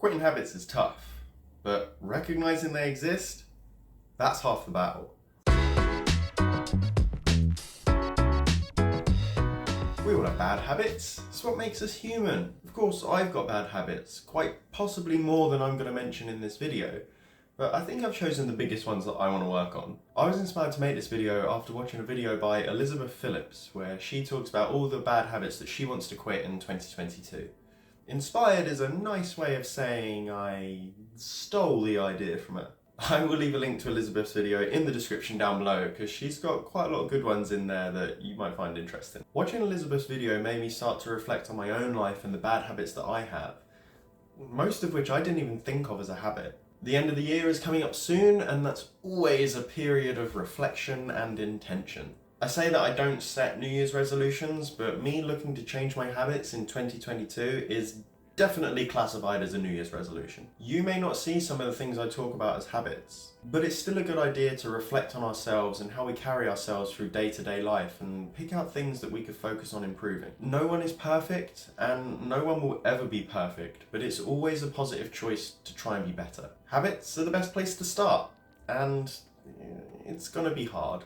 Quitting habits is tough, but recognizing they exist, that's half the battle. We all have bad habits. It's what makes us human. Of course, I've got bad habits, quite possibly more than I'm going to mention in this video, but I think I've chosen the biggest ones that I want to work on. I was inspired to make this video after watching a video by Elizabeth Filips, where she talks about all the bad habits that she wants to quit in 2022. Inspired is a nice way of saying I stole the idea from her. I will leave a link to Elizabeth's video in the description down below because she's got quite a lot of good ones in there that you might find interesting. Watching Elizabeth's video made me start to reflect on my own life and the bad habits that I have, most of which I didn't even think of as a habit. The end of the year is coming up soon, and that's always a period of reflection and intention. I say that I don't set New Year's resolutions, but me looking to change my habits in 2022 is definitely classified as a New Year's resolution. You may not see some of the things I talk about as habits, but it's still a good idea to reflect on ourselves and how we carry ourselves through day-to-day life and pick out things that we could focus on improving. No one is perfect, and no one will ever be perfect, but it's always a positive choice to try and be better. Habits are the best place to start, and it's gonna be hard.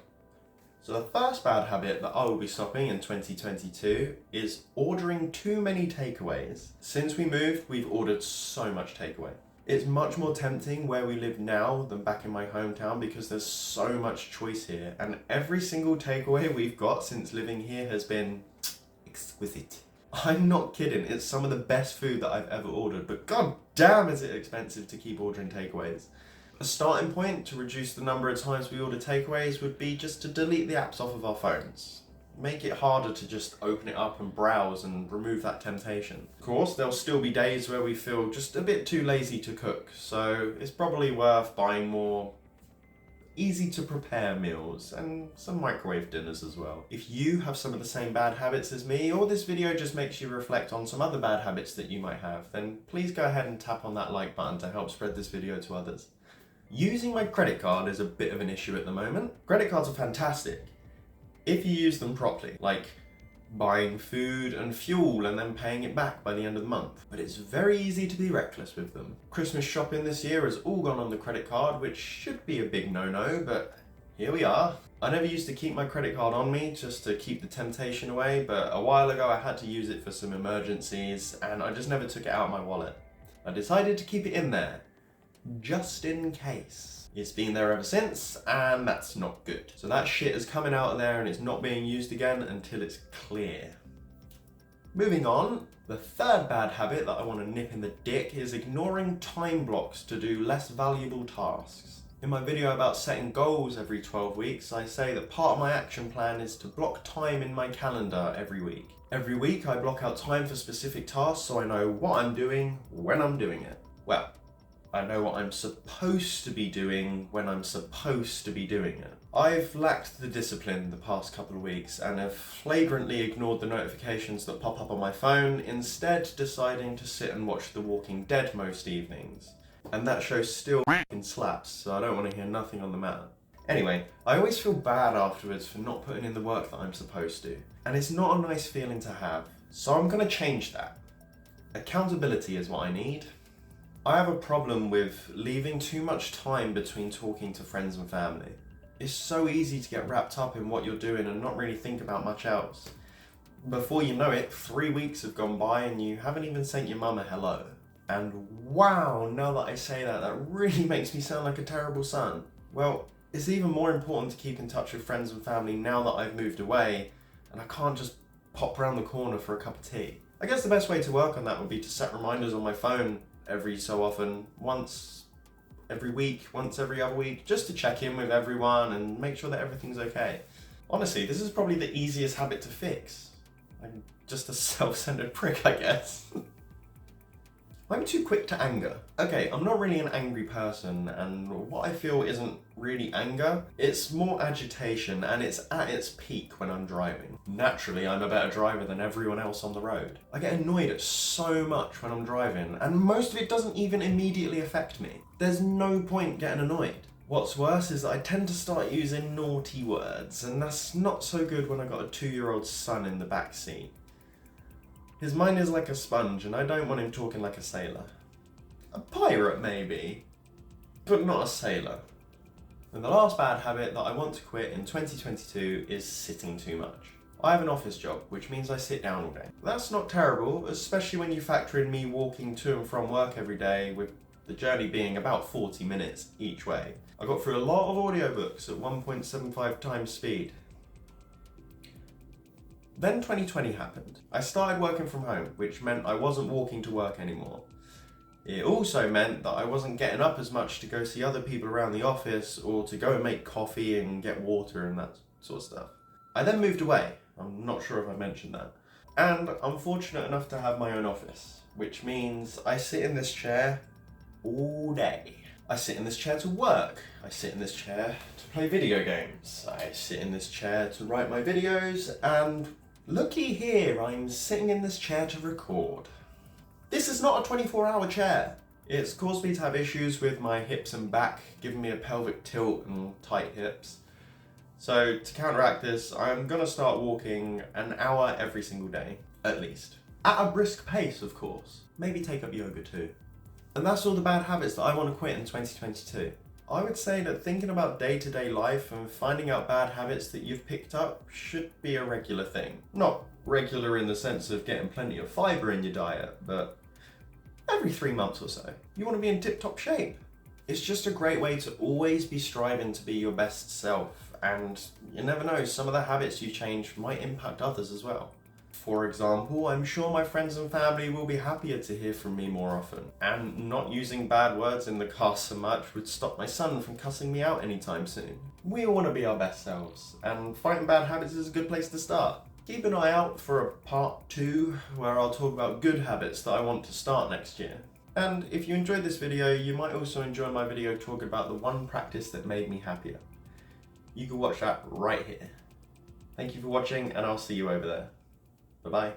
So the first bad habit that I will be stopping in 2022 is ordering too many takeaways. Since we moved, we've ordered so much takeaway. It's much more tempting where we live now than back in my hometown because there's so much choice here, and every single takeaway we've got since living here has been exquisite. I'm not kidding, it's some of the best food that I've ever ordered, but god damn is it expensive to keep ordering takeaways. A starting point to reduce the number of times we order takeaways would be just to delete the apps off of our phones. Make it harder to just open it up and browse and remove that temptation. Of course, there'll still be days where we feel just a bit too lazy to cook, so it's probably worth buying more easy to prepare meals and some microwave dinners as well. If you have some of the same bad habits as me, or this video just makes you reflect on some other bad habits that you might have, then please go ahead and tap on that like button to help spread this video to others. Using my credit card is a bit of an issue at the moment. Credit cards are fantastic if you use them properly, like buying food and fuel and then paying it back by the end of the month. But it's very easy to be reckless with them. Christmas shopping this year has all gone on the credit card, which should be a big no-no, but here we are. I never used to keep my credit card on me just to keep the temptation away, but a while ago I had to use it for some emergencies and I just never took it out of my wallet. I decided to keep it in there, just in case. It's been there ever since, and that's not good. So that shit is coming out of there and it's not being used again until it's clear. Moving on, the third bad habit that I want to nip in the dick is ignoring time blocks to do less valuable tasks. In my video about setting goals every 12 weeks, I say that part of my action plan is to block time in my calendar every week. Every week I block out time for specific tasks so I know what I'm doing when I'm doing it. Well, I know what I'm supposed to be doing when I'm supposed to be doing it. I've lacked the discipline the past couple of weeks and have flagrantly ignored the notifications that pop up on my phone, instead deciding to sit and watch The Walking Dead most evenings. And that show still f***ing slaps, so I don't want to hear nothing on the matter. Anyway, I always feel bad afterwards for not putting in the work that I'm supposed to. And it's not a nice feeling to have, so I'm going to change that. Accountability is what I need. I have a problem with leaving too much time between talking to friends and family. It's so easy to get wrapped up in what you're doing and not really think about much else. Before you know it, 3 weeks have gone by and you haven't even sent your mum a hello. And wow, now that I say that, that really makes me sound like a terrible son. Well, it's even more important to keep in touch with friends and family now that I've moved away and I can't just pop round the corner for a cup of tea. I guess the best way to work on that would be to set reminders on my phone every so often, once every week, once every other week, just to check in with everyone and make sure that everything's okay. Honestly, this is probably the easiest habit to fix. I'm just a self-centered prick, I guess. I'm too quick to anger. Okay, I'm not really an angry person, and what I feel isn't really anger, it's more agitation, and it's at its peak when I'm driving. Naturally, I'm a better driver than everyone else on the road. I get annoyed at so much when I'm driving, and most of it doesn't even immediately affect me. There's no point getting annoyed. What's worse is that I tend to start using naughty words, and that's not so good when I've got a 2-year-old son in the back seat. His mind is like a sponge, and I don't want him talking like a sailor. pirate maybe, but not a sailor. And the last bad habit that I want to quit in 2022 is sitting too much. I have an office job, which means I sit down all day. That's not terrible, especially when you factor in me walking to and from work every day, with the journey being about 40 minutes each way. I got through a lot of audiobooks at 1.75 times speed. Then 2020 happened. I started working from home, which meant I wasn't walking to work anymore. It also meant that I wasn't getting up as much to go see other people around the office or to go and make coffee and get water and that sort of stuff. I then moved away. I'm not sure if I mentioned that. And I'm fortunate enough to have my own office, which means I sit in this chair all day. I sit in this chair to work. I sit in this chair to play video games. I sit in this chair to write my videos, and looky here, I'm sitting in this chair to record. This is not a 24-hour chair. It's caused me to have issues with my hips and back, giving me a pelvic tilt and tight hips. So to counteract this, I'm gonna start walking an hour every single day, at least. At a brisk pace, of course. Maybe take up yoga too. And that's all the bad habits that I want to quit in 2022. I would say that thinking about day-to-day life and finding out bad habits that you've picked up should be a regular thing. Not regular in the sense of getting plenty of fibre in your diet, but every 3 months or so. You want to be in tip-top shape. It's just a great way to always be striving to be your best self, and you never know, some of the habits you change might impact others as well. For example, I'm sure my friends and family will be happier to hear from me more often, and not using bad words in the car so much would stop my son from cussing me out anytime soon. We all want to be our best selves, and fighting bad habits is a good place to start. Keep an eye out for a part 2 where I'll talk about good habits that I want to start next year. And if you enjoyed this video, you might also enjoy my video talking about the one practice that made me happier. You can watch that right here. Thank you for watching, and I'll see you over there. Bye-bye.